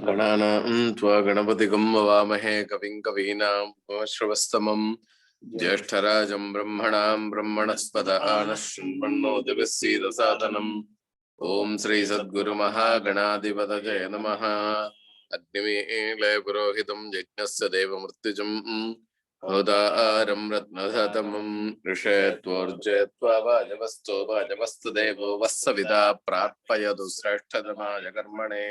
गणानां त्वा गणपतिगं ववामहे कविं कवीनामुपमश्रवस्तमं ज्येष्ठराजं ब्रह्मणां ब्रह्मणस्पद आनश्शृण्वन्नो दिवसीदसादनम् ॐ श्री सद्गुरुमहागणाधिपतये नमः। अग्निमीळे पुरोहितं यज्ञस्य देवमृत्युजम् होतारं रत्नधातमं ऋषेत्वोर्जेत्वा वाजवस्तो वाजवस्तु देवो वस्सविता प्रार्पयतु श्रेष्ठतमाय कर्मणे।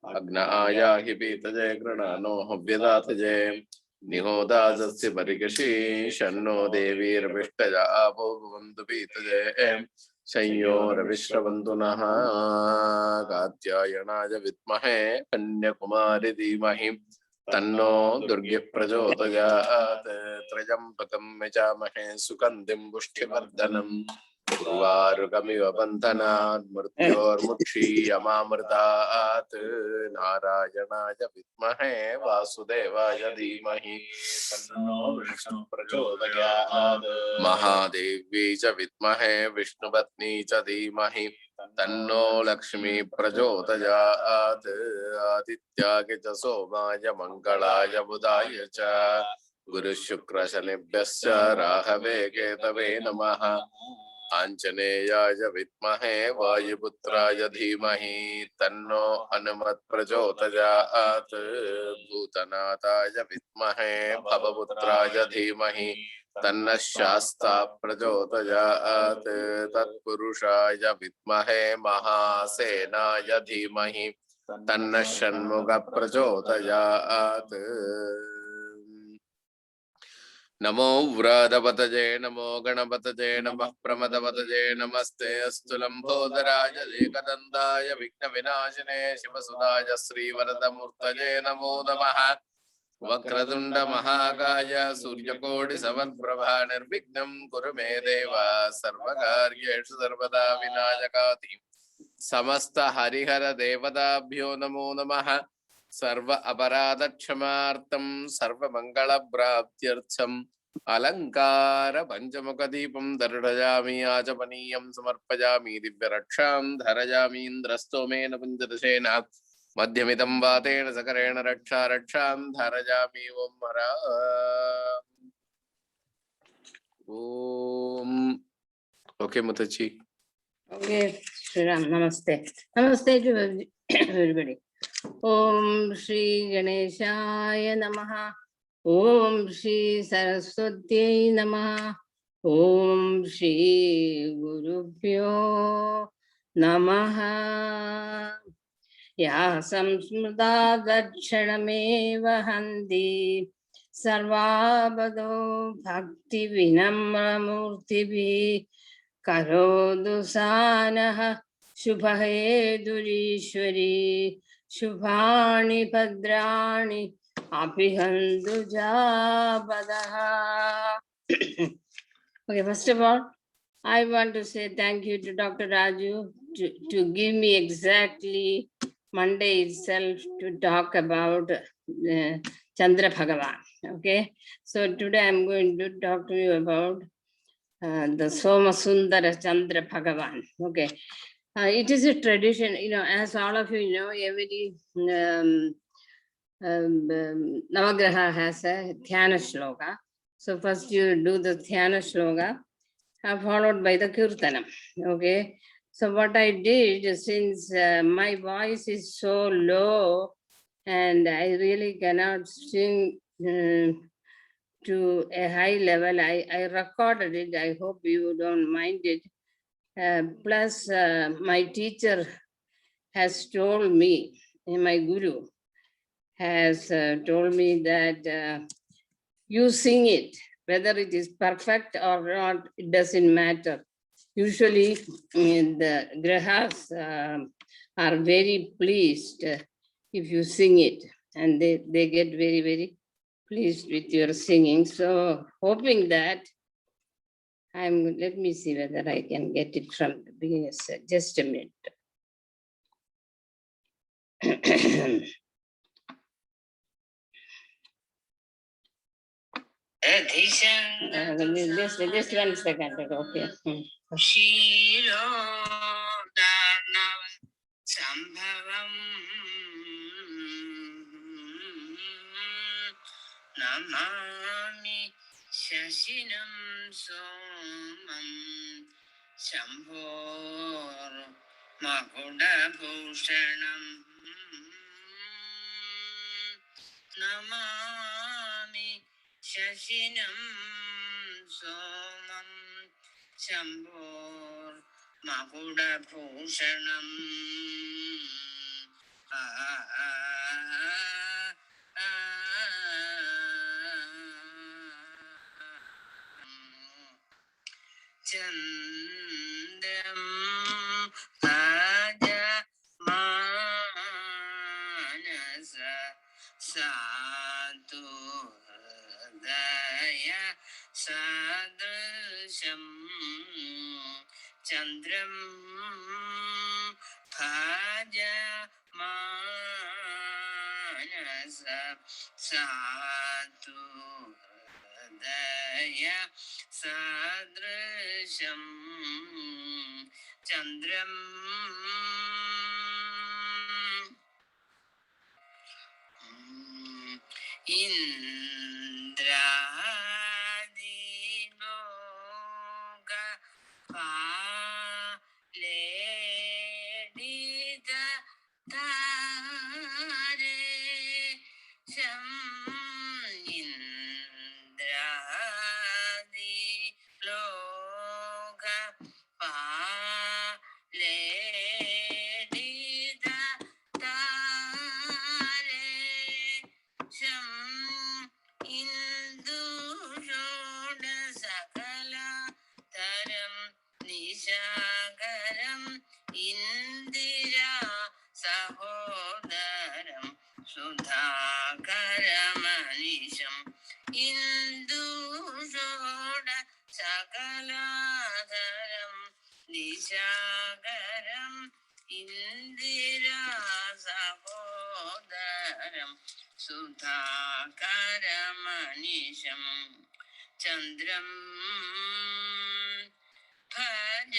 अग्नायाहि पीतजे गृणानो हव्यदातजे निहोदाजस्य परिगशी शन्नो देवीरभिष्टजा आपो भवन्तु पीतजे संयोरविश्रवन्तु नः। कात्यायनाय विद्महे कन्याकुमारी धीमहि तन्नो दुर्गे प्रचोदयात्। त्र्यम्बकं यजामहे सुगन्धिं पुष्टिवर्धनम् उर्वारुकमिव बन्धनात् मृत्योर्मुक्षीयमामृतात्। नारायणाय विद्महे वासुदेवाय धीमहि तन्नो विष्णु प्रचोदयात्। महादेवी च विद्महे विष्णुपत्नी च धीमहि तन्नो लक्ष्मी प्रचोदयात्। आदित्याय च सोमाय मंगलाय बुधाय च गुरुशुक्रशनिभ्यश्च राहवे केतवे नमः। आंजनेयाय विद्महे वायुपुत्राय धीमहि तन्नो हनुमत् प्रचोदयात्। भूतनाथाय विद्महे भवपुत्राय धीमहि तन्नः शास्ता प्रचोदयात्। तत्पुरुषाय विद्महे महासेनाय धीमहि तन्नः षण्मुख प्रचोदयात्। नमो व्रातपतये नमो गणपतये नमः प्रमदपतये नमस्ते अस्तु लंबोदराय एकदन्ताय विघ्नविनाशिने शिवसुताय श्रीवरदमूर्तये नमो नमः। वक्रतुंड महाकाय सूर्यकोटि समप्रभा निर्विघ्नं कुरु मे देव सर्वकार्येषु सर्वदा विनायकाति समस्त हरिहर देवताभ्यो नमो नमः। सर्व अपराध क्षमार्थं सर्व मंगल प्राप्त्यर्थं अलंकार पंचमुख दीपं दर्शयामि आचमनीयं समर्पयामि दिव्य रक्षां धरयामि इंद्रस्तोमेन पंचदशेन मध्यमिदं वातेन सकरेण रक्षा रक्षां धरयामि ओम हरा ओम। Okay मुतची। Okay, Shriram, namaste. Namaste to everybody. Om Shri Ganeshaya Namaha. Om Shri Saraswati Namaha. Om Shri Gurubhyo Namaha. Ya samsmrita dakshanameva handi sarvabado bhakti vinamra murtibhi करोतु सानः शुभहेतुरीश्वरी शुभानि भद्राणि अभिहन्तु जापदः। Okay, first of all, I want to say thank you to Dr. Raju to give me exactly Monday itself to talk about Chandra Bhagavan. Okay, so today I'm going to talk to you about the Somasundara Chandra Bhagavan. Okay, it is a tradition, as all of you know, every Navagraha has a Dhyana Shloka. So first you do the Dhyana Shloka, followed by the Kirtanam. Okay, so what I did, since my voice is so low and I really cannot sing to a high level, I recorded it. I hope you don't mind it. Plus, my teacher has told me, my guru has told me that you sing it, whether it is perfect or not, it doesn't matter. Usually, the grahas are very pleased if you sing it, and they get very, very pleased with your singing. So hoping that let me see whether I can get it from the beginning. Just a minute. Just 1 second. Okay. Namami शशिनं सोमं शम्भोर्मकुटभूषणम् नमामि शशिनं सोमं शम्भोर्मकुटभूषणम् ചന്ദ്രം മാനസ സാധു ഹൃദയ സദൃശം ചന്ദ്രം മാനസ സാധു ഹൃദയ സദൃശം ചന്ദ്രം ഇന്ദ്രാദിലോക പാലേടിത താരേ ശം ഇന്ദ്രാദിലോക പാലേടിത താരേ ശം ഇന്ദുഷോണ സകല തരം നിശാകരം ഇന്ദിരാ സഹോദരം സുധാകരമനിശം ഇന്ദുഷോണ സകലാധരം നിശാകരം ഇന്ദിരാ സഹോദരം സുധാകരമനിശം ചന്ദ്രം ഭജ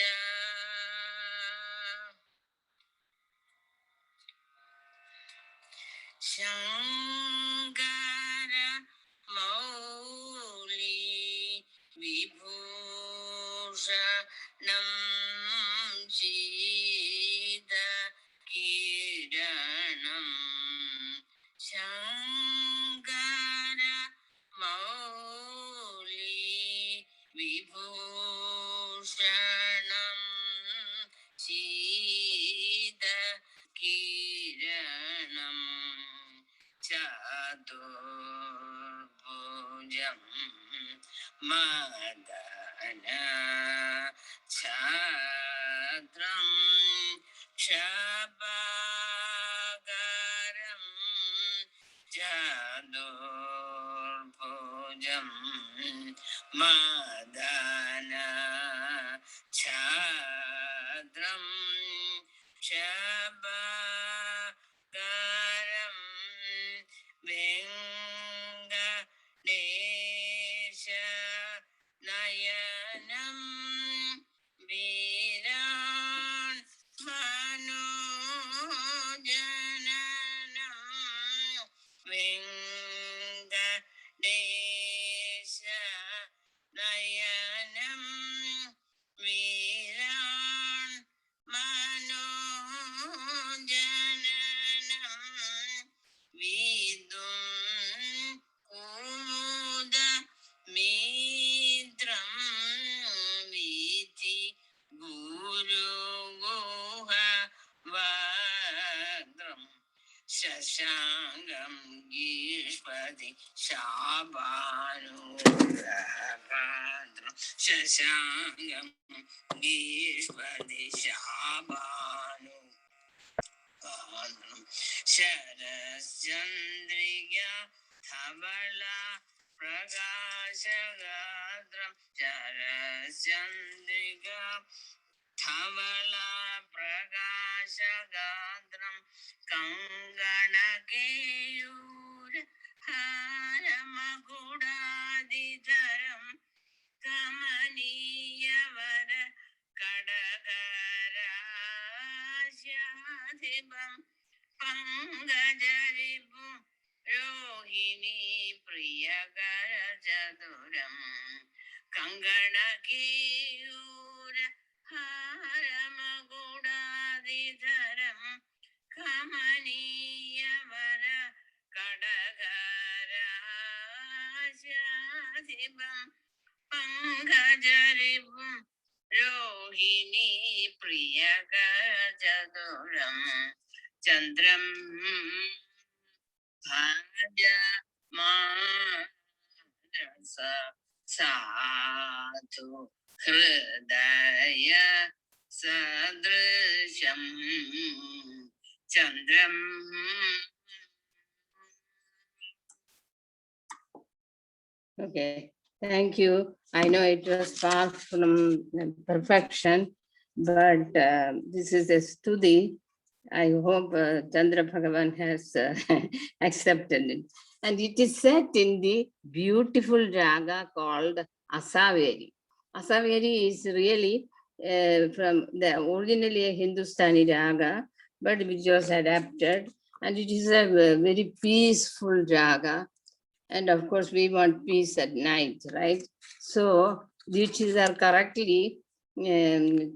ശങ്കര മൗലി വിഭൂഷണം ശീത കിരണം ശങ്കര മൗലി വിഭൂഷണം ശീത കിരണം ചതുർഭുജം മദന ഛാത്രം ക്ഷപാകരം ചതുർഭുജം മദന ഛാത്രം ക്ഷപാകരം വെങ്കടേശ നയനം വീരാൻ മനോജനനം വെങ്കടേശ നയനം വീരാൻ മനോജനനം വിദും കുമുദ മിത്രം വിധി ഗുരുഗുഹ വക്രം ശശാങ്കം ഗീഷ്പതി ശാപാനുഗ്രഹപാത്രം ശശാങ്കം ഗീഷ്പതി ശാപാനു ശരചന്ദ്രിക ധവള പ്രകാശഗാത്രം ശരചന്ദ്രിക ധവള പ്രകാശഗാത്രം കങ്കണകേയൂര ഹാരമകുടാദിധരം കമനീയവര കടകരാശ്യാധിപം പങ്കജരിപു रोहिणी प्रियकर चतुरम कंगण केयूर हारम गुणादिधरम कमनीय वर कडगराजाधिपम पंकजरिपुम रोहिणी प्रियकर चतुरम चंद्रम भाजमानस साधु हृदय सदृशम चंद्रम. Okay, thank you. I know it was far from perfection, but this is a study. I hope Chandra Bhagavan has accepted it. And it is set in the beautiful raga called Asaveri. Asaveri is really from the originally a Hindustani raga, but which was adapted. And it is a very peaceful raga. And of course, we want peace at night, right? So, Dikshidhar correctly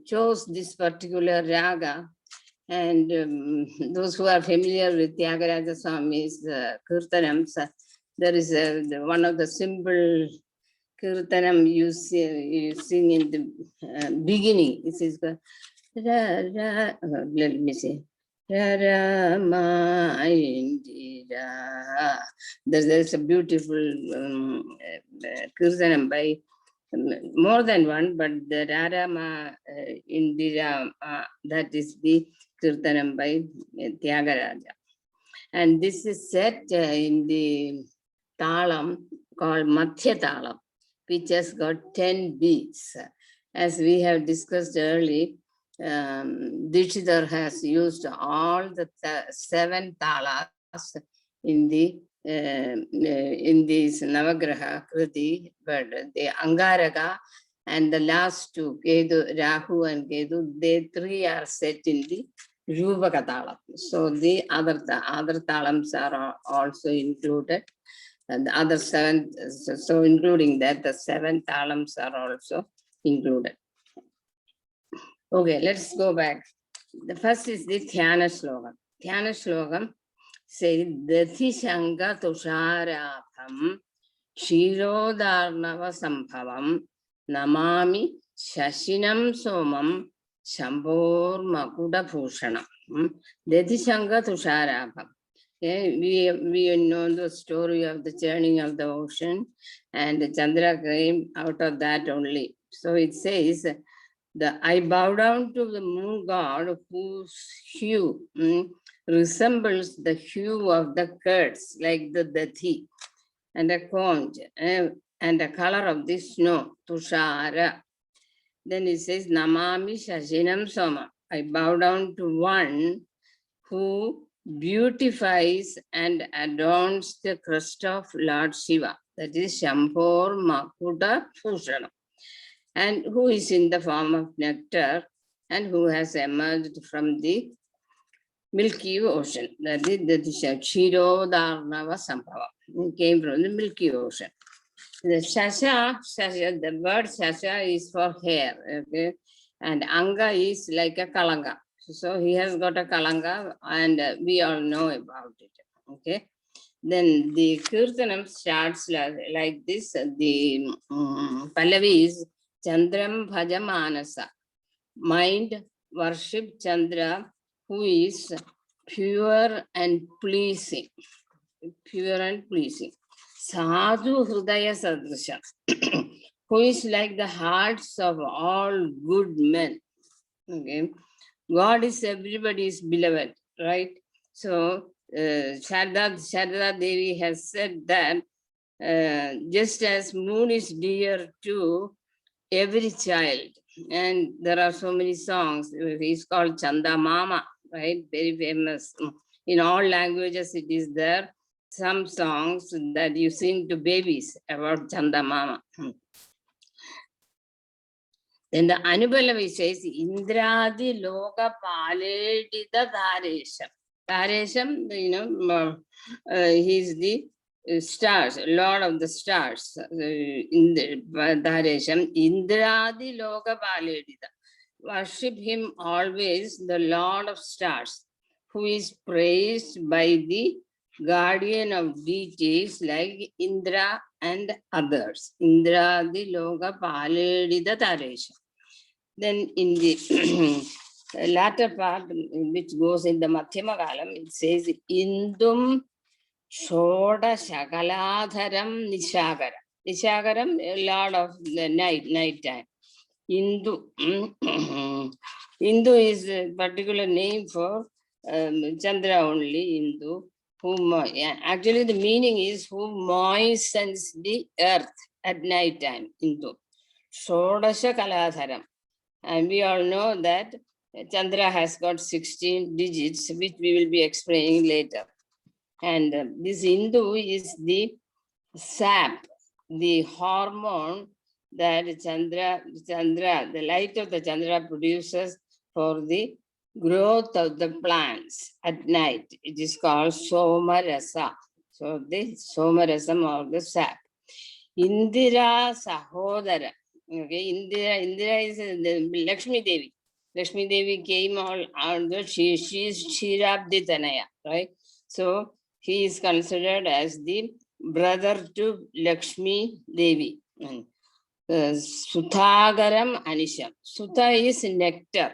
chose this particular raga. And those who are familiar with Tyagaraja Swami's Kirtanams, there is one of the simple Kirtanam you sing in the beginning. It is, let me see. There's a beautiful Kirtanam by more than one, but the Rarama Indira, that is the Kirtanam by Tyagaraja. And this is set in the Talam called Madhya Talam, which has got 10 beats. As we have discussed earlier, Dikshidhar has used all the 7 talas in this Navagraha Kriti, but the Angaraka and the last 2, Kedu, Rahu and Kedu, they 3 are set in the Rupaka Talam. So the other talams are also included, and the other 7, so including that, the 7 talams are also included. Okay, let's go back. The first is the Dhyana Slokam. Dhyana Slokam says, Dathi Shanga Tusharabham Shirodarnava Sambhavam Namami Shashinam Somam Shambhor Makuda Bhushanam. Dathi Shanga Tusharabham. Okay, we know the story of the churning of the ocean, and Chandra came out of that only. So it says, I bow down to the moon god whose hue resembles the hue of the curds, like the dathi, and a conch, and the color of the snow, tushara. Then it says, Namami Shashinam Soma. I bow down to one who beautifies and adorns the crest of Lord Shiva, that is Shambhor Makuta Bhushanam, and who is in the form of nectar and who has emerged from the Milky Ocean. That is the Kshirodarnava Sambhava. It came from the Milky Ocean. The Shasha, the word Shasha is for hair, okay? And Anga is like a Kalanga. So he has got a Kalanga, and we all know about it, okay? Then the Kirtanam starts like this. The Pallavi is Chandram Bhajamanasa. Mind worship Chandra, who is pure and pleasing. Pure and pleasing. Sadhu Hridaya Sadrisha, who is like the hearts of all good men. Okay. God is everybody's beloved, right? So Sharda Devi has said that just as moon is dear to every child, and there are so many songs, it's called Chanda Mama, right? Very famous. In all languages it is there. Some songs that you sing to babies about Chanda Mama. Then the Anubalavi says, Indradi Loka Paledita Dharesham. Dharesham, he is the stars, Lord of the stars, in the Dharesham, Indradi Loka Paledita. Worship him always, the Lord of stars, who is praised by the guardian of deities like Indra and others. Indradi Loka Paledita Dharesham. Then in the latter part, which goes in the Madhyama Kalam, it says, Indum Shoda Shakaladharam Nishagaram. Nishagaram, Lord of the night time. Hindu. Hindu is a particular name for Chandra only, Hindu. Whom, actually, the meaning is who moistens the earth at night time, Hindu. Shodasha Kaladharam. And we all know that Chandra has got 16 digits, which we will be explaining later. And this Hindu is the sap, the hormone that Chandra, the light of the Chandra produces for the growth of the plants at night. It is called Somarasa. So the Somarasam or the sap. Indira Sahodara. Okay, Indira is the Lakshmi Devi. Lakshmi Devi came out, she is Shirabdi Tanaya, right? So he is considered as the brother to Lakshmi Devi. Suthagaram Anisham. Sutha is nectar.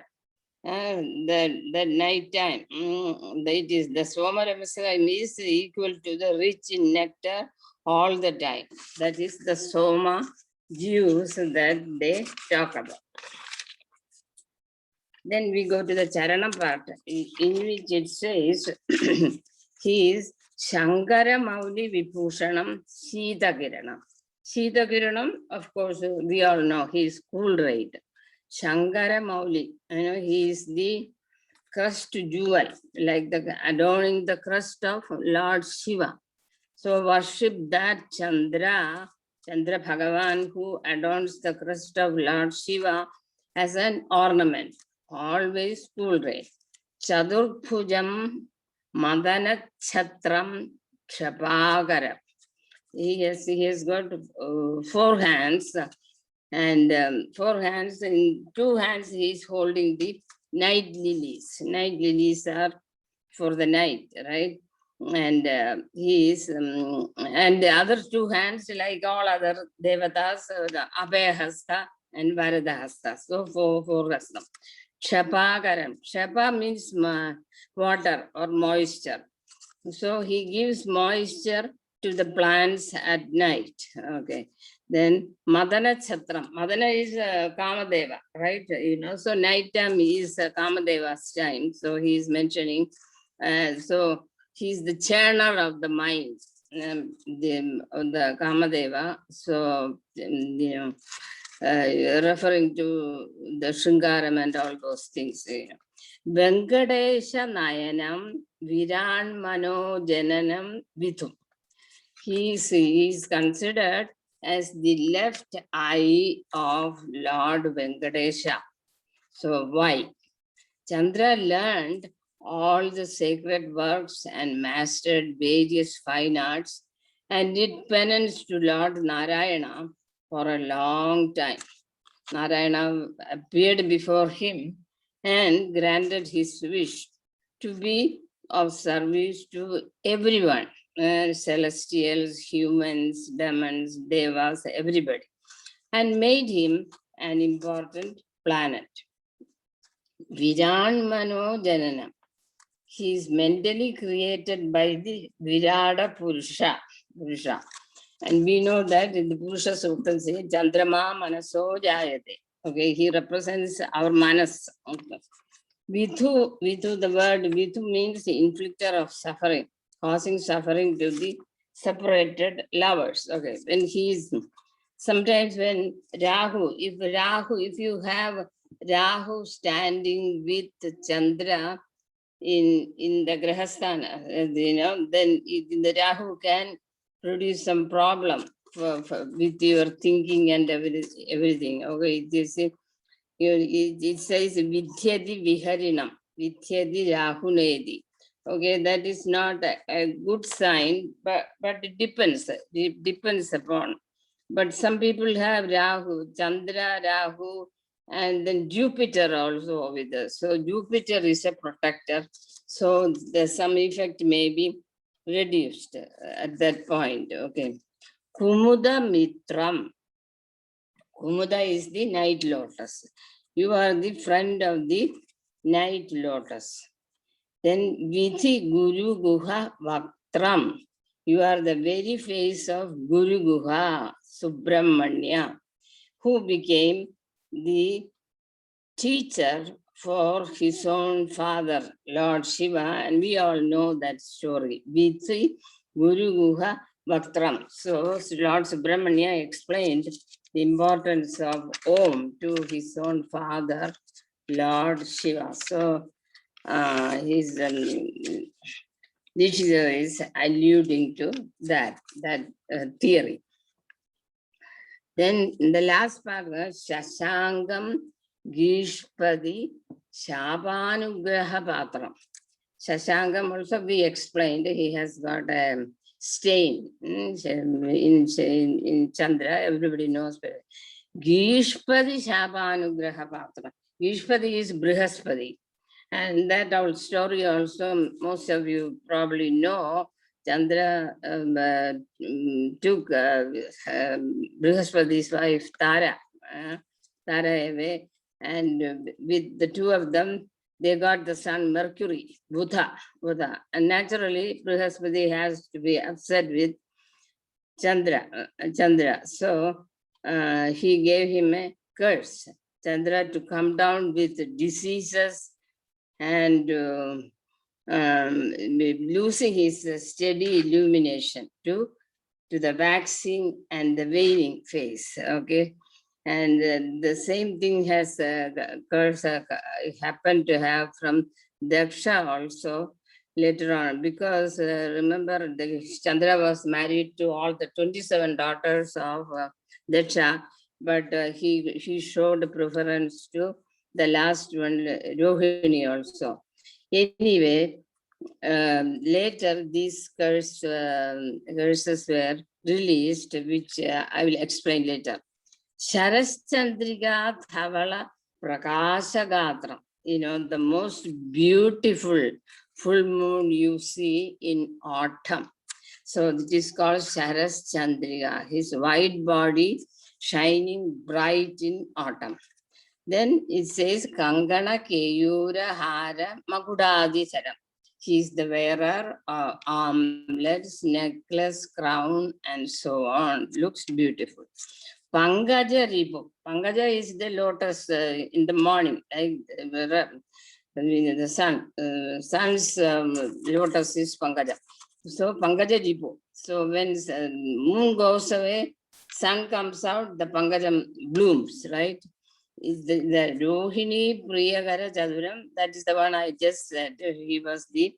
The night time, it is the Somarasam is equal to the rich in nectar all the time. That is the Soma juice that they talk about. Then we go to the Charana part, in which it says, he is Shankara Mauli Vibhushanam Sita Kiranam. Sita Kiranam, of course, we all know, he is cool, right? Shankara Mauli, he is the crust jewel, like the adorning the crust of Lord Shiva. So worship that Chandra Bhagavan, who adorns the crest of Lord Shiva as an ornament, always cool ray. Chadurphujam Madana Chatram Kshapagaram. He has got 4 hands, and 4 hands, in 2 hands he is holding the night lilies. Night lilies are for the night, right? And he is, and the other 2 hands, like all other devatas, the Abhayahasta and Varadahasta. So 4 hastam. Shapagaram. Shapa means water or moisture. So he gives moisture to the plants at night. Okay. Then Madana Chatram. Madana is Kamadeva, right? So night time is Kamadeva's time. So he is mentioning, so he's the churner of the mind, the Kamadeva. So, referring to the Shringaram and all those things. Venkadesha Nayanam Viran Mano Jananam Vithum. He is considered as the left eye of Lord Venkadesha. So why? Chandra learned all the sacred works and mastered various fine arts and did penance to Lord Narayana for a long time. Narayana appeared before him and granted his wish to be of service to everyone, celestials, humans, demons, devas, everybody, and made him an important planet. Viran Mano Jananam. He is mentally created by the Virada Purusha. And we know that in the Purusha Sukta says, Chandrama Manaso Jayate. Okay, he represents our Manas. Vithu, the word Vithu means the inflictor of suffering, causing suffering to the separated lovers. Okay, when he is, sometimes when Rahu, if you have Rahu standing with Chandra in the Grahasthana, then the Rahu can produce some problem with your thinking and everything. Okay, it says Vidhyadi Viharinam, Vidhyadi Rahunedi. Okay, that is not a good sign, but it depends. It depends upon. But some people have Rahu, Chandra, Rahu, and then Jupiter also with us. So Jupiter is a protector. So there's some effect may be reduced at that point. Okay. Kumuda Mitram. Kumuda is the night lotus. You are the friend of the night lotus. Then Vithi Guru Guha Vaktram. You are the very face of Guru Guha Subramanya, who became the teacher for his own father, Lord Shiva, and we all know that story. Vithi Guru Guha Vaktram. So Lord Subramanya explained the importance of Om to his own father, Lord Shiva. So his literature is alluding to that theory. Then the last part was Shashangam Gishpadi Shabanugraha Patram. Shashangam also we explained he has got a stain in Chandra, everybody knows. Gishpadi Shabanugraha Patram. Gishpadi is Brihaspadi. And that old story also, most of you probably know, Chandra took Brihaspati's wife Tara away, and with the two of them, they got the son Mercury, Buddha. And naturally, Brihaspati has to be upset with Chandra. So he gave him a curse, Chandra, to come down with diseases and losing his steady illumination to the waxing and the waning phase. Okay, and the same thing has curse happened to have from Daksha also later on, because remember the Chandra was married to all the 27 daughters of Daksha, but he showed preference to the last one, Rohini also. Anyway, later these curses were released, which I will explain later. Sharaschandrika Dhavala Prakashagatram. You know, the most beautiful full moon you see in autumn. So this is called Sharaschandrika. His white body shining bright in autumn. Then it says Kangana Keyura Hara Magudadi Saram. He is the wearer of armlets, necklace, crown, and so on. Looks beautiful. Pangaja Ripu. Pangaja is the lotus in the morning, like the sun. Sun's lotus is Pangaja. So Pangaja Ripu. So when moon goes away, sun comes out, the Pangajam blooms, right? Is the Rohini Priyagara Chaduram, that is the one I just said. He was the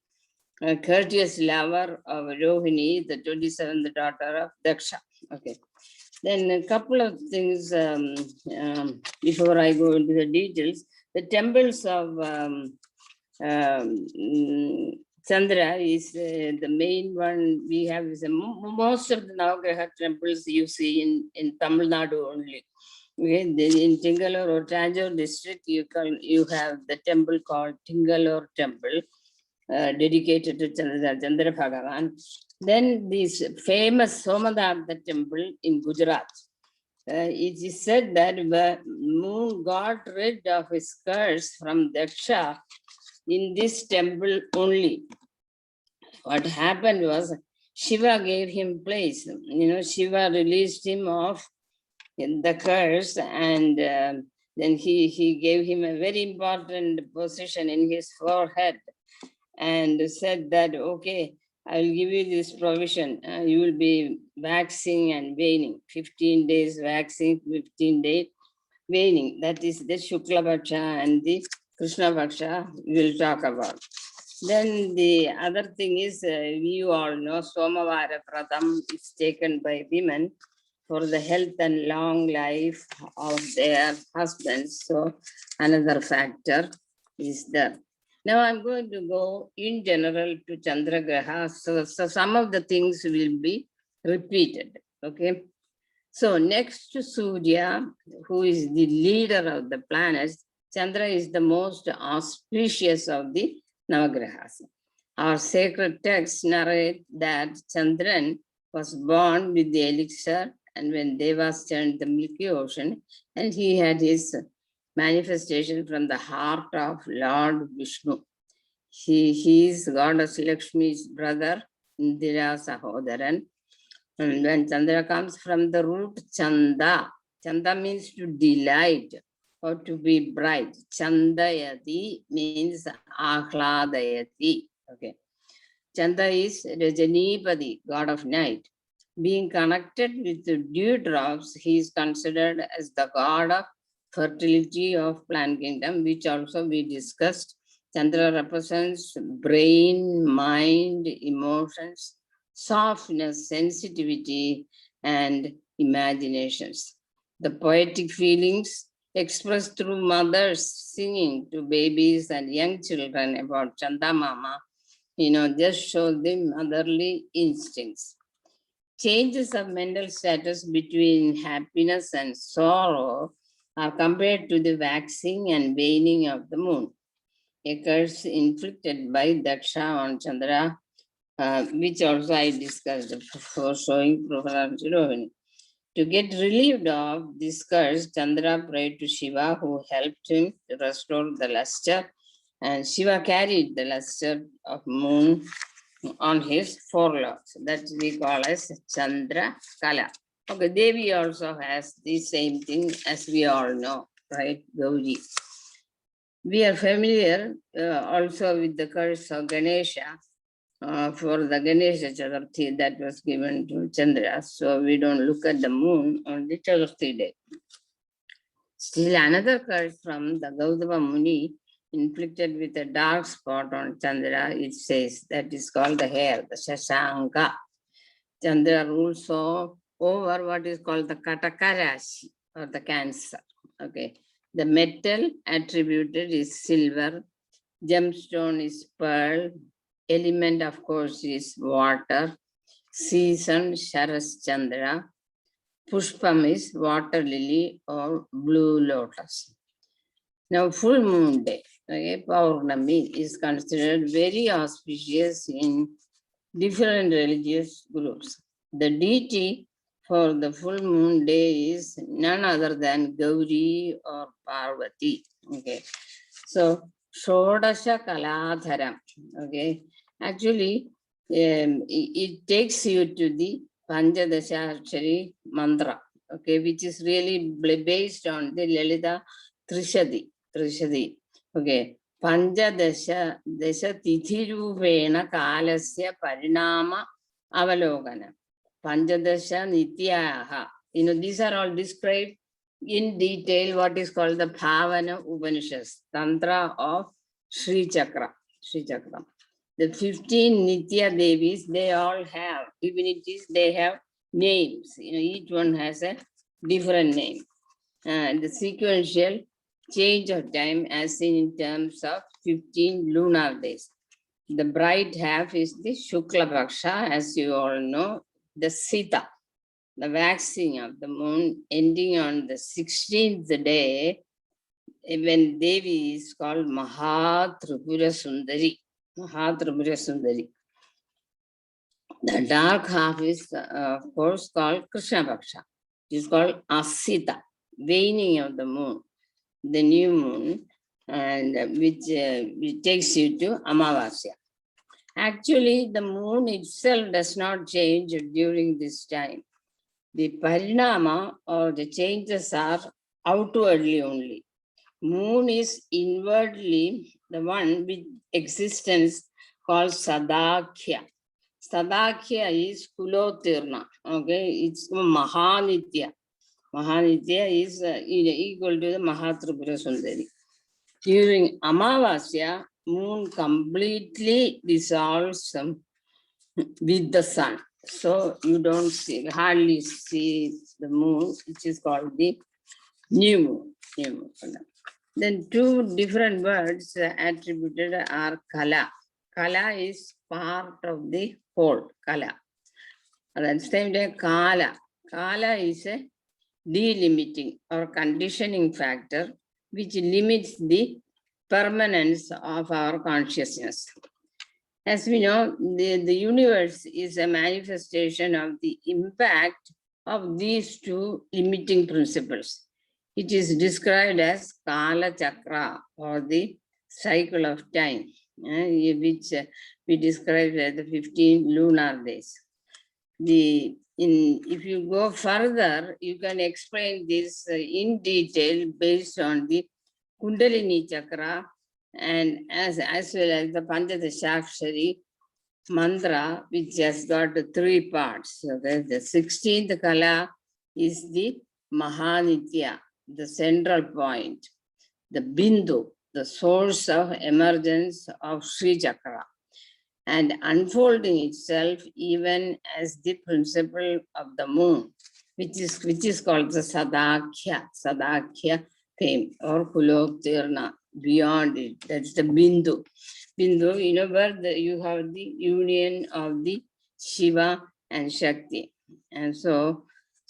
courteous lover of Rohini, the 27th daughter of Daksha. Okay. Then a couple of things before I go into the details. The temples of Chandra is the main one we have. Is most of the Navagraha temples you see in Tamil Nadu only. Okay, in Tingalore or Tanjore district, you have the temple called Tingalore Temple, dedicated to Chandra Bhagavan. Then this famous Somadhartha temple in Gujarat. It is said that the moon got rid of his curse from Daksha in this temple only. What happened was Shiva gave him place. You know, Shiva released him off the curse, and then he gave him a very important position in his forehead and said that, okay, I will give you this provision. You will be waxing and waning, 15 days waxing, 15 days waning. That is the Shukla Bhaksha and the Krishna Bhaksha we will talk about. Then the other thing is, you all know Somavara Pratham is taken by women for the health and long life of their husbands. So another factor is there. Now I'm going to go in general to Chandragraha. So some of the things will be repeated. Okay. So next to Surya, who is the leader of the planets, Chandra is the most auspicious of the Navagrahas. Our sacred texts narrate that Chandran was born with the elixir, and when Devas turned the Milky Ocean, and he had his manifestation from the heart of Lord Vishnu. He is Goddess Lakshmi's brother, Indira Sahodaran. And when Chandra comes from the root Chanda, Chanda means to delight or to be bright. Chandayati means Ahladayati. Okay. Chanda is Rajanipadi, god of night. Being connected with the dewdrops, he is considered as the god of fertility of plant kingdom, which also we discussed. Chandra represents brain, mind, emotions, softness, sensitivity, and imaginations. The poetic feelings expressed through mothers singing to babies and young children about Chanda Mama, just show the motherly instincts. Changes of mental status between happiness and sorrow are compared to the waxing and waning of the moon. A curse inflicted by Daksha on Chandra, which also I discussed before showing Professor Chirovani. To get relieved of this curse, Chandra prayed to Shiva, who helped him to restore the luster, and Shiva carried the luster of moon on his forelocks. That we call as Chandra Kala. Okay, Devi also has the same thing, as we all know, right? Gauri. We are familiar also with the curse of Ganesha for the Ganesha Chaturthi that was given to Chandra. So we don't look at the moon on the Chaturthi day. Still another curse from the Gautama Muni inflicted with a dark spot on Chandra, it says that is called the hair, the Shashanka. Chandra rules over what is called the Kataka Rashi or the Cancer. Okay. The metal attributed is silver, gemstone is pearl, element of course is water, season Sharas Chandra, Pushpam is water lily or blue lotus. Now full moon day, okay, Paurnami is considered very auspicious in different religious groups. The deity for the full moon day is none other than Gauri or Parvati. Okay, so Shodasha Kaladharam. Okay, actually, it takes you to the Panchadasha Akshari mantra. Okay, which is really based on the Lalita Trishadi. Okay. Panchadasha Tithirupena Kalasya Parinama Avalokana. Panchadasha Nityaha. These are all described in detail what is called the Bhavana Upanishads, Tantra of Sri Chakra. The 15 Nitya Devis, they all have divinities, they have names. Each one has a different name. The sequential change of time as seen in terms of 15 lunar days. The bright half is the Shukla Paksha, as you all know, the Sita, the waxing of the moon ending on the 16th day when Devi is called Mahatripura Sundari. The dark half is of course called Krishna Paksha. It is called Asita, waning of the moon, the new moon, and which takes you to Amavasya. Actually, the moon itself does not change during this time. The parinama or the changes are outwardly only. Moon is inwardly the one with existence called Sadakhya. Sadakhya is Kulotirna. Okay, it's Mahanitya. Mahanitya is equal to the Mahatripura Sundari. During Amavasya, moon completely dissolves with the sun. So you don't hardly see the moon, which is called the new moon. Then two different words attributed are kala. Kala is part of the whole, kala. And at the same time, kala. Kala is a delimiting or conditioning factor which limits the permanence of our consciousness. As we know, the universe is a manifestation of the impact of these two limiting principles. It is described as Kala Chakra or the cycle of time, which we described as the 15 lunar days. If you go further, you can explain this in detail based on the Kundalini Chakra and as well as the Panchadashakshari mantra, which has got 3 parts. So the 16th Kala is the Mahanitya, the central point, the Bindu, the source of emergence of Sri Chakra, and unfolding itself even as the principle of the moon, which is called the Sadakya fame or Kuloktirna, beyond it. That's the Bindu. Bindu, you know, where you have the union of the Shiva and Shakti. And so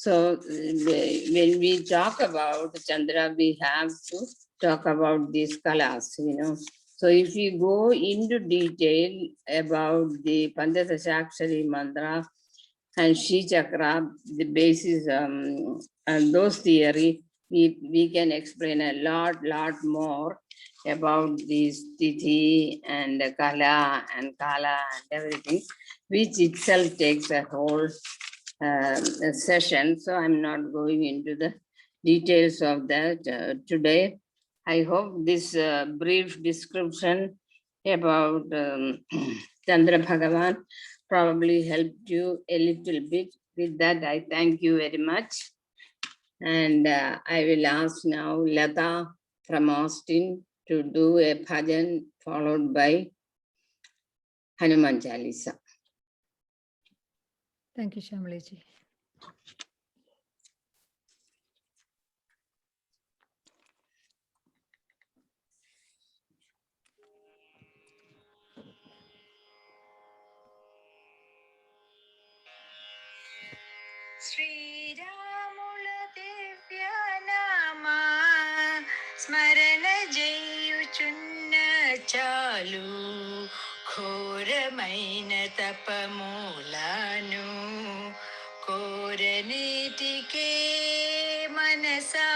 when we talk about Chandra, we have to talk about these kalas, you know. So if you go into detail about the Panchadashakshari mantra and Shri Chakra, the basis and those theory, we can explain a lot more about this Tithi and Kala and everything, which itself takes a whole session. So I'm not going into the details of that today. I hope this brief description about Chandra Bhagavan probably helped you a little bit. With that, I thank you very much. And I will ask now Lata from Austin to do a bhajan followed by Hanuman Chalisa. Thank you, Shamali-ji. Sri Ramula Divya Nama Smarana Jayuchunna Chalu Khoramaina Tapamulanu Koranitike Manasa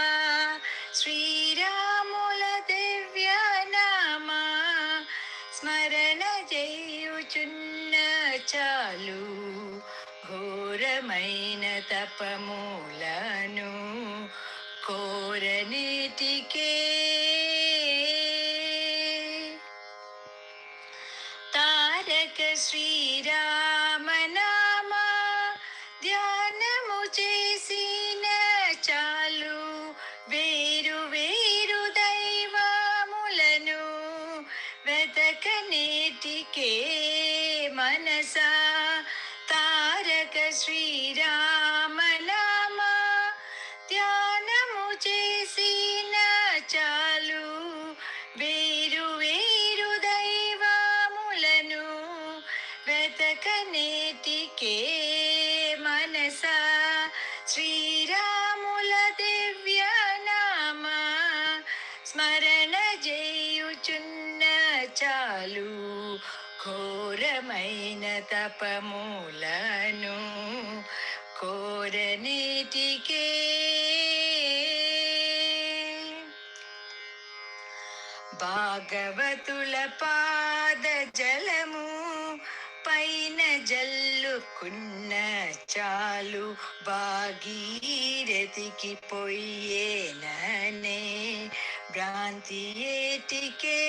Sri Ramula Divya Nama Smarana Jayuchunna Chalu ఘోరమైన తపమూలను కోరనీటికే తారక శ్రీరామనామ ధ్యానము చేసిన చాలు వేరు వేరు దైవములను వెతకనేటికే మనసా తారక శ్రీరామనామ ధ్యానము చేసిన చాలు వేరు వేరు దైవములను వెతకనేటికే మనసా శ్రీరాముల దివ్య నామ స్మరణ చేయుచున్న చాలు ఘోరమైన తపములను కోరనీటికే భాగవతుల పాద జలము పైన జల్లుకున్న చాలు భాగీరథికి పొయ్యేననే భ్రాంతి ఏటికే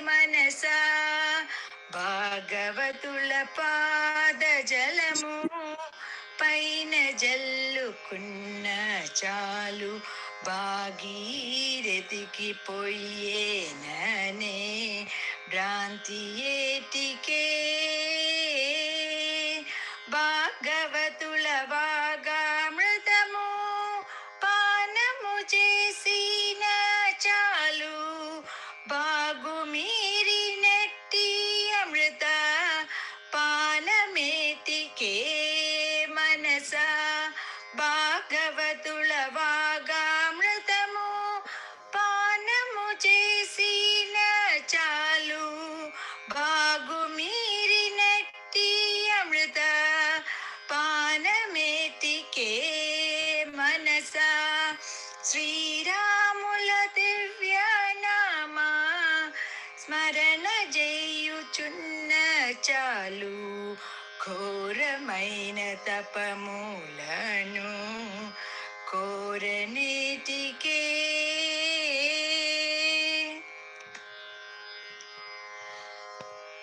మనసా భాగవతుల పాద జలము పైన జల్లుకున్న చాలు భాగీరథికి పొయ్యేననే భ్రాంతి ఏటికే భాగవతుల వాగామృతము పానము చేసిన చాలు ఘోరమైన తపములను కోరనీటికే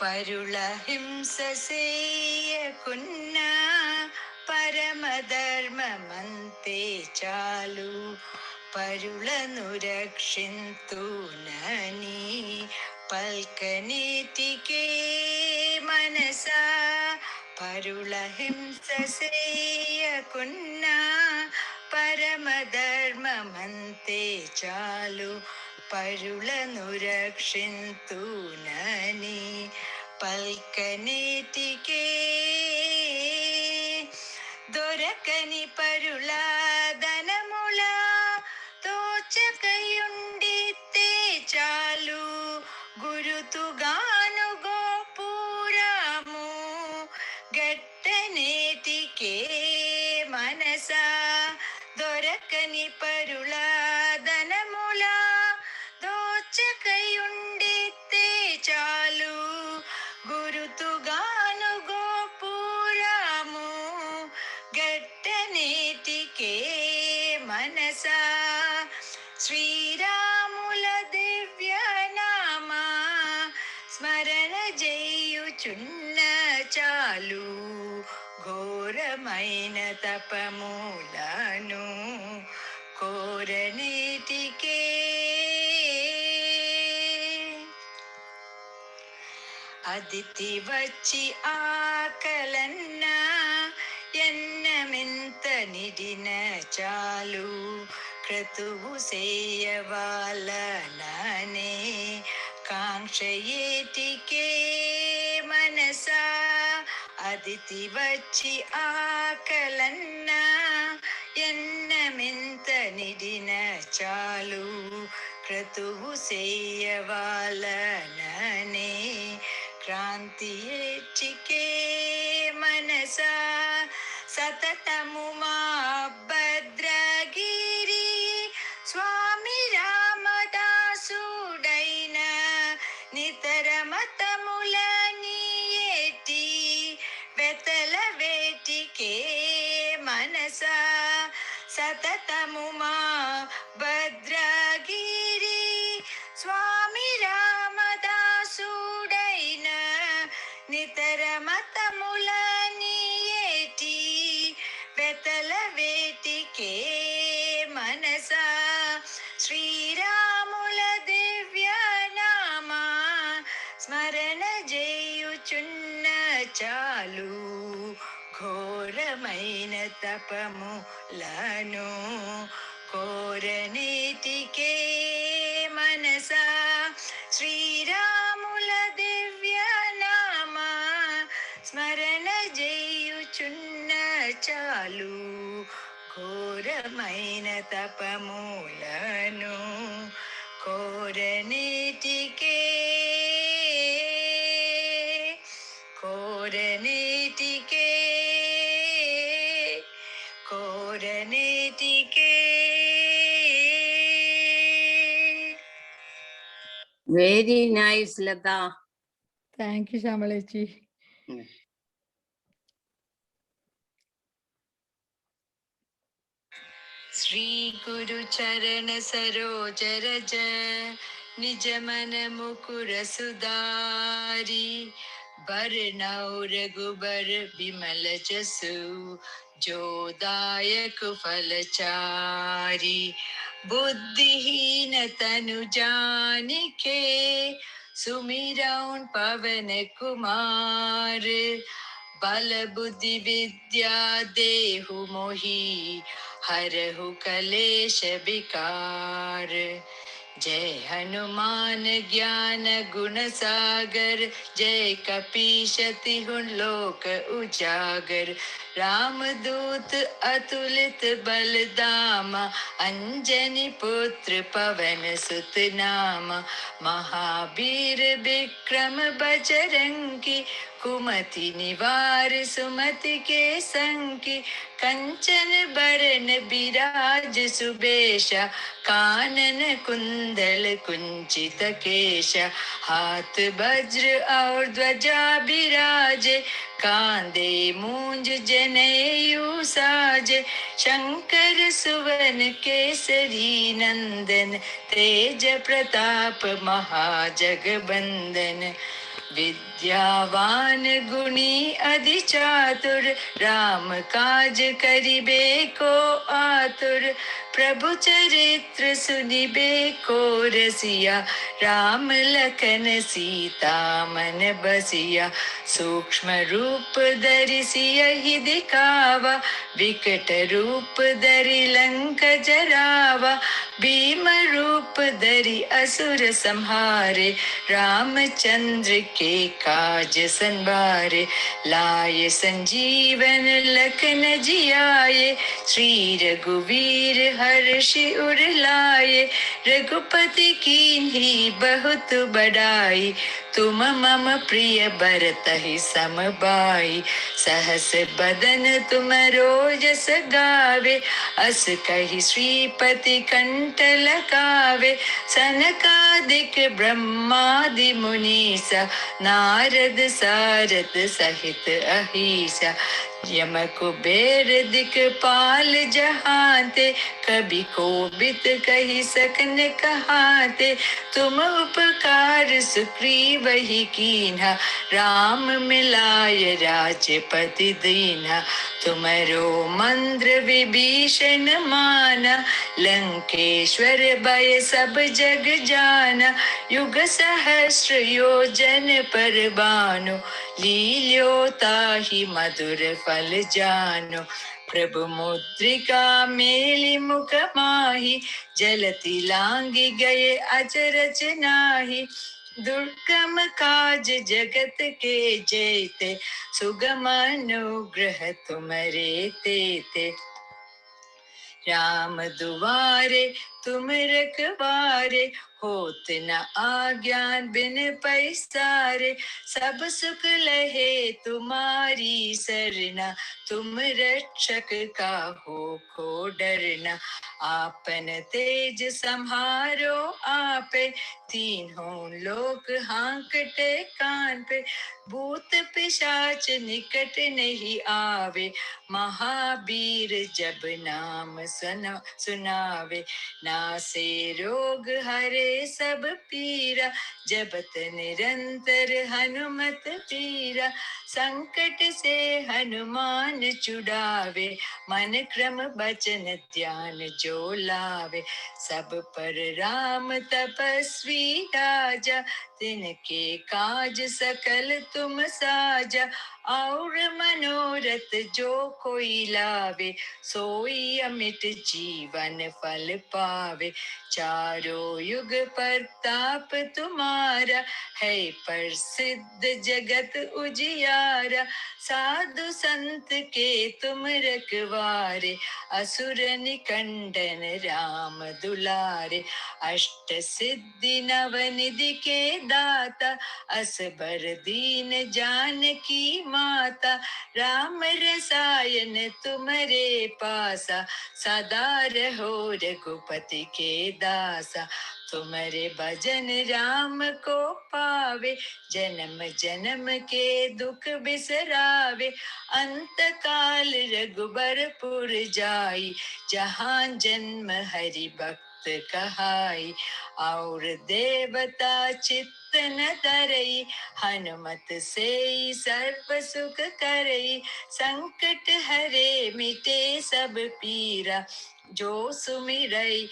పరుల హింస చేయకున్నా పరమధర్మమంతే చాలు పరులను రక్షింతునని పల్కనీటికే మనసా పరుల హింస చేయకున్నా పరమధర్మమంతే చాలు పరులను రక్షింతునని పల్కనీటికే దొరకని పరుల ధనముల తోచకయుండితే చాలు గురుతుగాను గోపురము గట్టనేటికే మనసా దొరకని పరుల ధనముల దోచకయుండితే చాలు గురుతుగాను గోపురము గట్టనేటికే మనసా శ్రీరాముల దివ్యనామా స్మరణ చేయుచున్న చాలు ఘోరమైన తపములను కోరనీటికే అదితి వచ్చి ఆకలన్నా ఎన్నమెంత నిడిన చాలు క్రతువు సేయవాలననే కాంక్షయేటికే మనసా అదితి వచ్చి ఆకలన్నా ఎన్నమెంత నిడిన చాలు క్రతువు సేయవాలననే క్రాంతియేటికే మనసా సతతము మా భద్రగిరి స్వామి రామదాసుడైన నితర మతముల నీయేటి వెతల వేటికే మనసా సతతము మా భద్రగిరి స్వామి రామదాసుడైన నితర మతముల నీయేటి వెతల వేటికే మనసా శ్రీరాముల దివ్యనామా స్మరణ చేయుచున్న చాలు ఘోరమైన తపములను కోరనీటికే మనసా శ్రీరాముల దివ్యనామా స్మరణ చేయుచున్న చాలు ఘోరమైన తపములను కోరనీటికే కోరనీటికే కోరనీటికే Very nice, Lata. Thank you, Shamalachi. Shri Guru చరణ సరోజ రజ నిజ మన ముకుర సుదారి బర్నౌ రఘుబర విమల జసు జోదాయక ఫలచారి बुद्धिहीन तनु जानिके सुमिरौन पवन कुमार बल बुद्धि विद्या देहु मोहि हरहु कलेश विकार जय हनुमान ज्ञान गुण सागर जय कपीशति हुन लोक उजागर रामदूत अतुलित बलदामा अंजनी पुत्र पवन सुत नामा महावीर विक्रम बजरंगी कुमति निवार सुमति के संकी कंचन बरन बिराज सुबेशा कानन कुंडल कुंचित केश हाथ वज्र और ध्वजा बिराजे कांधे मूंज जनेऊ साजे शंकर सुवन केसरी नंदन तेज प्रताप महाजगबंदन विद्यावान गुणी अधि चातुर राम काज करिबे को आतुर प्रभु चरित्र सुनिबे को रसिया राम लखन सीता मन बसिया सूक्ष्म रूप धरि सियहि दिखावा विकट रूप धरि लंक जरावा भीम रूप धरि असुर संहारे रामचंद्र के काज संवारे लाए संजीवन लखन जियाए श्री रघुवीर हर्षि उर लाए रघुपति कीन्ही बहुत बड़ाई तुम मम प्रिय भरतहि सम भाई सहस बदन तुम रोजस गावे अस कहि श्रीपति कंठ लगावे सनकादिक ब्रह्मादि मुनीसा नारद सारद सहित अहिसा यम कुबेर दिक्पाल जहांते कभी कोबित कही सकन कहाते तुम उपकार सुग्रीव ही कीन्हा राम मिलाय राजपति दीन्हा तुमरो मंत्र विभीषण माना लंकेश्वर भय सब जग जाना युग सहस्र योजन पर भानु लील्यो ताहि मधुर फल जानो प्रभु मुद्रिका मेलि मुख माहि जलति लांघि गए अचरज नाही दुर्गम काज जगत के जेते सुगम अनुग्रह तुम्हारे तेते राम दुआरे तुम रखवारे होत न आज्ञान बिन पैसारे सब सुख लहे तुम्हारी सरना तुम रक्षक काहू को डरना आपन तेज संहारो आपे तीनों लोक हांकते कान पे भूत पिशाच निकट नहीं आवे महावीर जब नाम सुनावे नासे रोग हरे सब पीरा जपत निरंतर हनुमत पीरा संकट से हनुमान छुड़ावे मन क्रम बचन ध्यान जो लावे सब पर राम तपस्वी राजा तिनके काज सकल तुम साजा और मनोरथ जो कोई लावे सोई अमित जीवन फल पावे चारों युग परताप तुम्हारा है प्रसिद्ध जगत उजियारा साधु संत के तुम रखवारे असुर निकंदन राम दुलारे अष्ट सिद्धि नवनिधि के दाता असबर दीन जानकी माता राम रसायन तुम्हारे पासा सदा रहो रघुपति के दासा तुम्हारे भजन राम को पावे जन्म जन्म के दुख बिसरावे अंत काल रघुबरपुर जाई जहाँ जन्म हरि भक्त कहाई और देवता चित्त न धरई हनुमत से सर्व सुख करई संकट हरे मिटे सब पीरा जो सुमिरई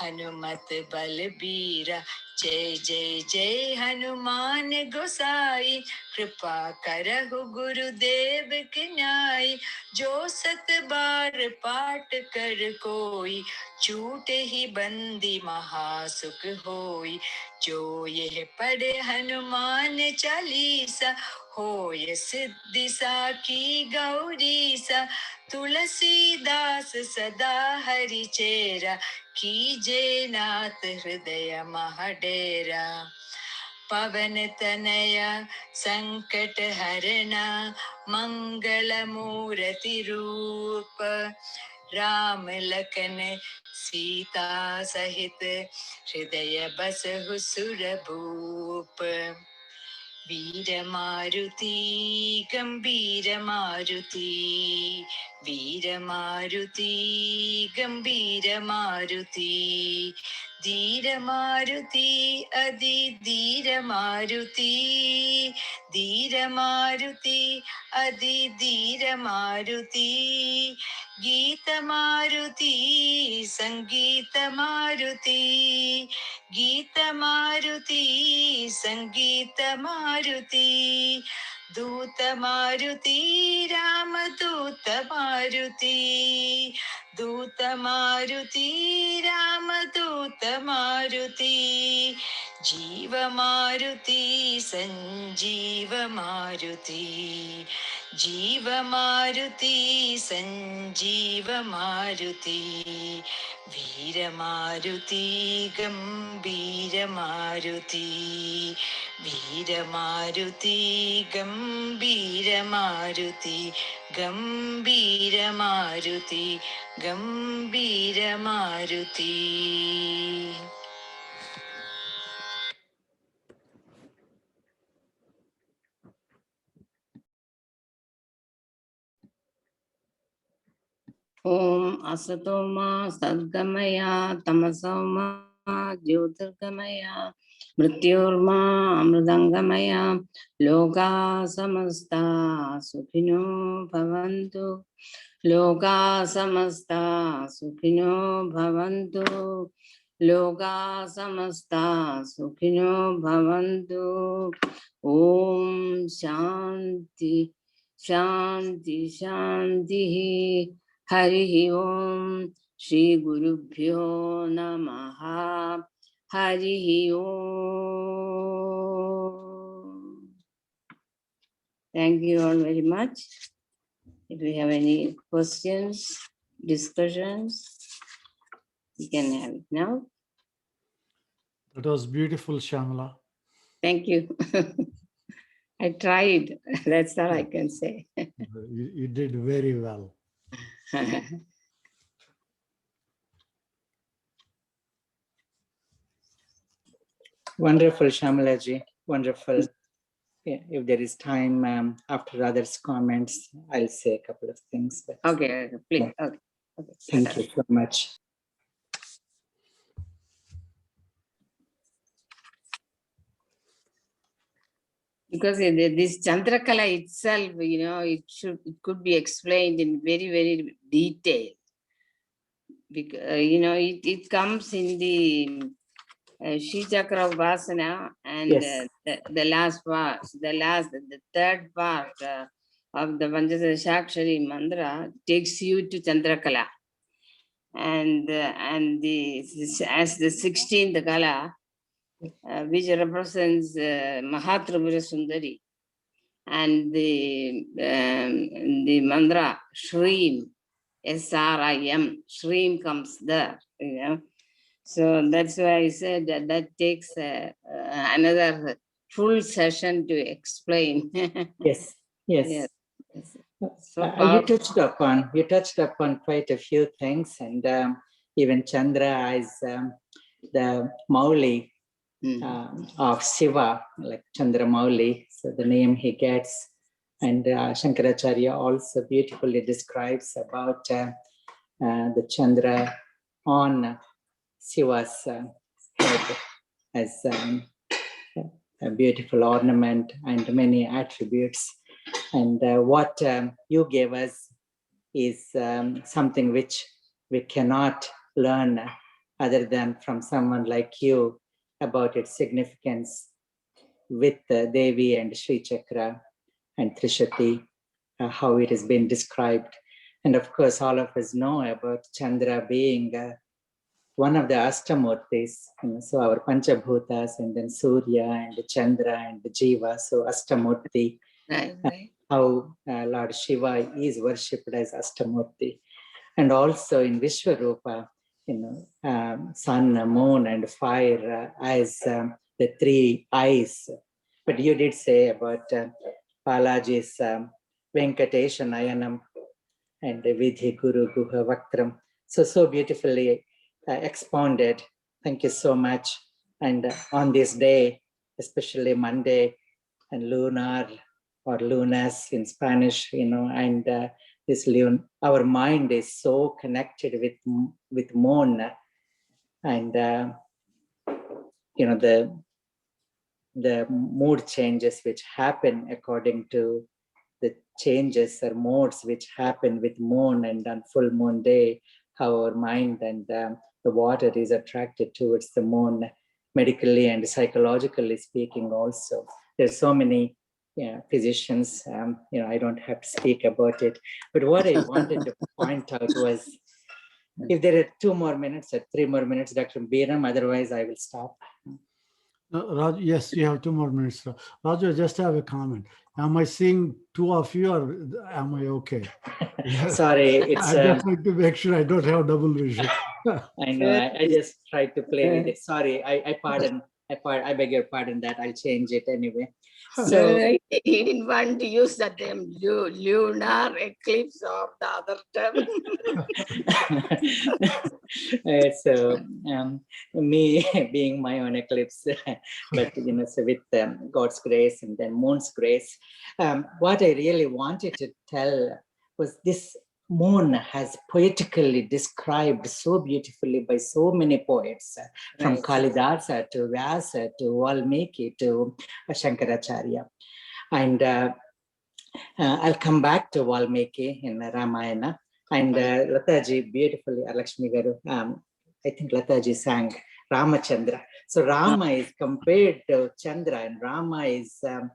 हनुमत बलबीरा जय जय जय हनुमान गोसाई कृपा करहु गुरुदेव की न्याय जो सत बार पाठ कर कोई छूटे ही बंदी महासुख होई जो यह पढ़े हनुमान चालीसा होय सिद्धि साखी गौरीसा तुलसीदास सदा हरि चेरा कीजे नाथ हृदय महडेरा पवन तनया संकट हरना मंगल मूर्ति रूप राम लखन सीता सहित हृदय बसहु सुर भूप वीर मारुति गंभीर मारुति वीर मारुति गंभीर मारुति धीर मारुति अति धीर मारुति धीर मारुति अति धीर मारुति गीत मारुति संगीत मारुति गीत मारुति संगीत मारुति दूत मारुति राम दूत मारुति दूत मारुति राम दूत मारुति जीव मारुति संजीव मारुति जीव मारुति संजीव मारुति वीर मारुति गंभीर मारुति वीर मारुति गंभीर मारुति गंभीर मारुति गंभीर Maruti Om Asatoma Sadgamaya Tamasoma Jyotirgamaya Mrityorma Amrudangamaya Loka Samasta Sukhino Bhavantu Loka Samasta Sukhino Bhavantu Loka Samasta Sukhino Bhavantu Om Shanti Shanti Shanti Hari Om Shri Gurubhyo Namaha Hari Om. Thank you all very much. If we have any questions, discussions, we can have it now. That was beautiful, Shamala. Thank you. I tried. That's all I can say. You did very well. Wonderful, Shamalaji. Wonderful. Yeah, if there is time after others' comments, I'll say a couple of things. But Okay, please. Okay. thank you so much. Because this Chandrakala itself, it could be explained in very, very detail. Because, it comes in the Shri Chakra Vasana and Yes. the last part, the third part of the Panchadashakshari mantra takes you to Chandrakala. And as the 16th kala, which represents Mahatripura Sundari, and the mantra Shreem, S-R-I-M, Shreem comes there, So that's why I said that takes another full session to explain. Yes. Yes. Yes. So You touched upon quite a few things, and even Chandra is the Mauli of Shiva, like Chandra Mauli, so the name he gets. And Shankaracharya also beautifully describes about the Chandra on Shiva's head as a beautiful ornament and many attributes. And what you gave us is something which we cannot learn other than from someone like you about its significance with Devi and Sri Chakra and Trishati, how it has been described. And of course, all of us know about Chandra being one of the Ashtamurtis, so our Panchabhutas, and then Surya and Chandra and Jiva, so Ashtamurti. Right. How Lord Shiva is worshipped as Ashtamurti. And also in Vishwarupa, sun, moon, and fire as the three eyes. But you did say about Balaji's Venkatesha Nayanam and Vidhi Guru Guha Vaktram. So beautifully expounded. Thank you so much. And on this day, especially Monday and lunar or lunas in Spanish, and this our mind is so connected with moon, and the mood changes which happen according to the changes or modes which happen with moon, and on full moon day, how our mind and the water is attracted towards the moon, medically and psychologically speaking also. There's so many physicians, I don't have to speak about it, but what I wanted to point out was, if there are 2 more minutes or 3 more minutes, Dr. Biram, otherwise I will stop. Raj, yes, you have 2 more minutes. Raju, I just have a comment. Am I seeing 2 of you, or am I okay? Sorry, it's I just like to make sure I don't have double vision. I know, I just tried to play with it. Sorry, I beg your pardon that I'll change it anyway. So he didn't want to use the term lunar eclipse or the other term. so me being my own eclipse, but so with God's grace and then moon's grace, what I really wanted to tell was this moon has poetically described so beautifully by so many poets, from Right. Kalidasa to Vyasa to Valmiki to Shankaracharya. And I'll come back to Valmiki in Ramayana. And Lataji beautifully, Lakshmi Garu, I think Lataji sang Ramachandra. So Rama is compared to Chandra, and Rama is a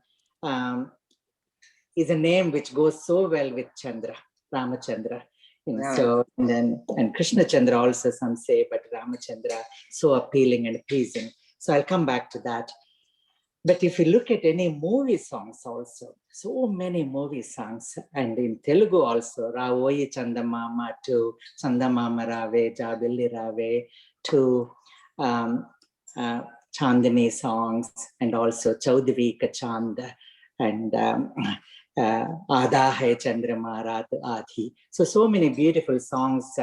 name which goes so well with Chandra, Ramachandra. Right. So and Krishna Chandra also some say, but Ramachandra so appealing and pleasing. So I'll come back to that. But if you look at any movie songs also, so many movie songs, and in Telugu also, Ravoyi Chandamama to Chandamama Rave, Jabili Rave, to Chandani songs, and also Chaudhary Ka Chand, and Aadha Hai Chandrama Raat Aadhi. So many beautiful songs.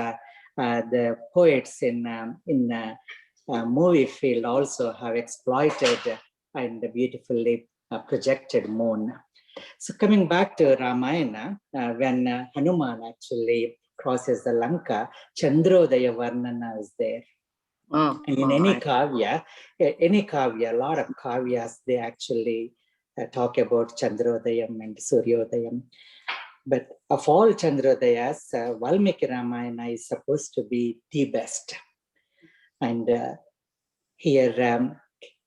The poets in movie field also have exploited and beautifully projected moon. So coming back to Ramayana, when Hanuman actually crosses the Lanka, Chandrodaya Varnana is there. In any kavya, a lot of kavyas, they actually talk about Chandrodayam and Suryodayam. But of all Chandrodayas, Valmiki Ramayana is supposed to be the best. And here,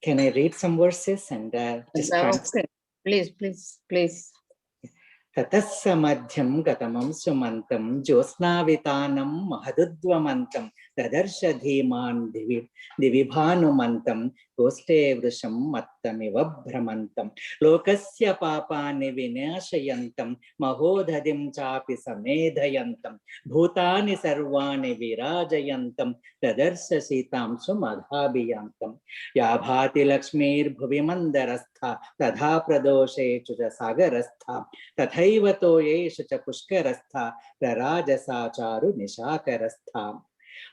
can I read some verses and just Okay. Please. Tatassa madhyam gatamam sumantam josnavitanam mahadudvamantam tadarsha dhiman divibhanumantam goste vrisham mattamiva brahmantam lokasya papani vinashayantam mahodhadim chapi samedhayantam bhutani sarvani virajayantam tadarsha sitam sumadhabiyantam yabhati lakshmir bhuvimandarastha tadha pradoshe chuja sagarastha तथैव तोयेषु च पुष्करस्था प्रराजसा चारु निशाकरस्था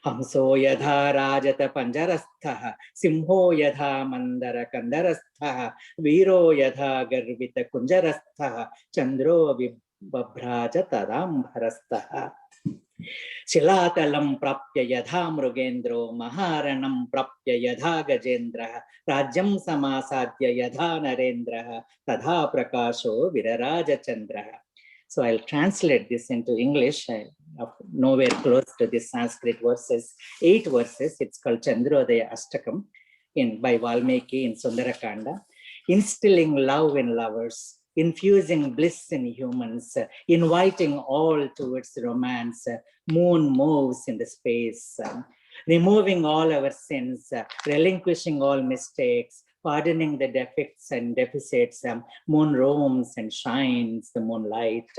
हंसो यथा राजत पंजरस्थः सिंहो यथा मंदर कंदरस्थः वीरो यथा गर्वित कुंजरस्थः चंद्रो बिभ्राज तदांभरस्थः शिलातलं प्राप्य यथा मृगेन्द्रो महारणं प्राप्य यथा गजेन्द्रः राज्यं समासाद्य यथा नरेन्द्रः तथा प्रकाशो विरराजचन्द्रः. So I'll translate this into English, nowhere close to the Sanskrit verses, 8 verses. It's called Chandrodaya Ashtakam by Valmiki in Sundarakanda, instilling love in lovers, infusing bliss in humans, inviting all towards romance. Moon moves in the space, removing all our sins, relinquishing all mistakes, pardoning the defects and deficits. Moon roams and shines the moonlight.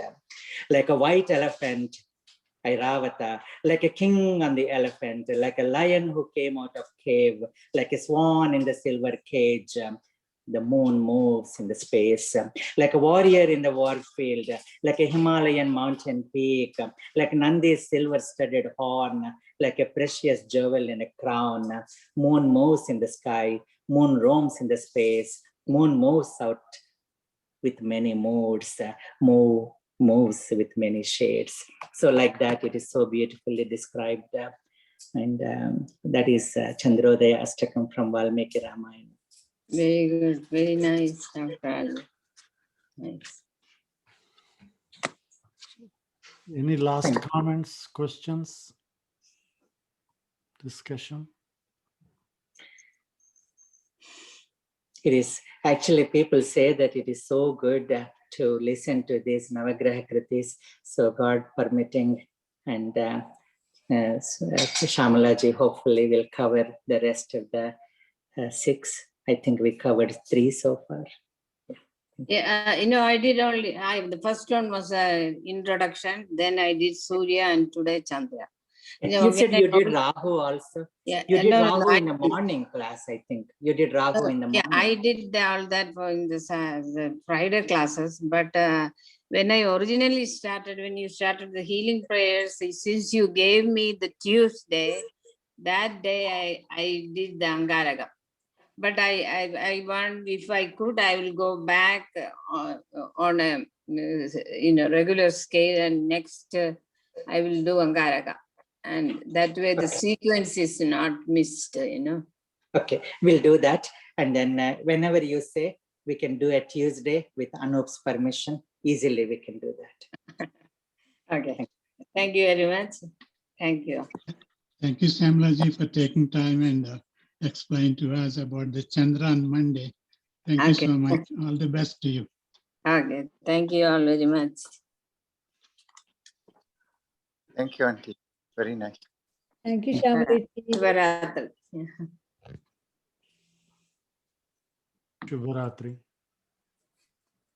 Like a white elephant Airavata, like a king on the elephant, like a lion who came out of cave, like a swan in the silver cage. The moon moves in the space, like a warrior in the war field, like a Himalayan mountain peak, like Nandi's silver-studded horn, like a precious jewel in a crown. Moon moves in the sky, moon roams in the space, moon moves out with many moods, moves with many shades. So like that, it is so beautifully described. And that is Chandrodaya Ashtakam from Valmiki Ramayana. Very good, very nice, Nagaraj. Nice. Any last Thank you. comments, questions, discussion? It is actually, people say that it is so good to listen to these Navagraha Kritis. So God permitting, and Shamalaji hopefully will cover the rest of the 6. I think we covered 3 so far. Yeah, I did only, the first one was introduction, then I did Surya and today Chandra. You said you did Rahu also. Yeah, You did no, Rahu I in the morning class, I think. You did Rahu in the morning. Yeah, I did all that for in the Friday classes, but when I originally started, when you started the healing prayers, since you gave me the Tuesday, that day I did the Angaraga. But I want, if I could, I will go back on a regular scale, and next I will do Angaraga. And that way the sequence is not missed, Okay, we'll do that. And then whenever you say, we can do a Tuesday with Anup's permission. Easily we can do that. Okay. Thank you very much. Thank you. Thank you, Shamlaji, for taking time and explain to us about the Chandra on Monday. Thank you Okay. so much. All the best to you. Okay. Thank you all very much. Thank you, Auntie. Very nice. Thank you, Shamalaji. Shivaratri. Shubharatri.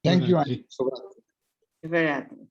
Thank you. Shivaratri.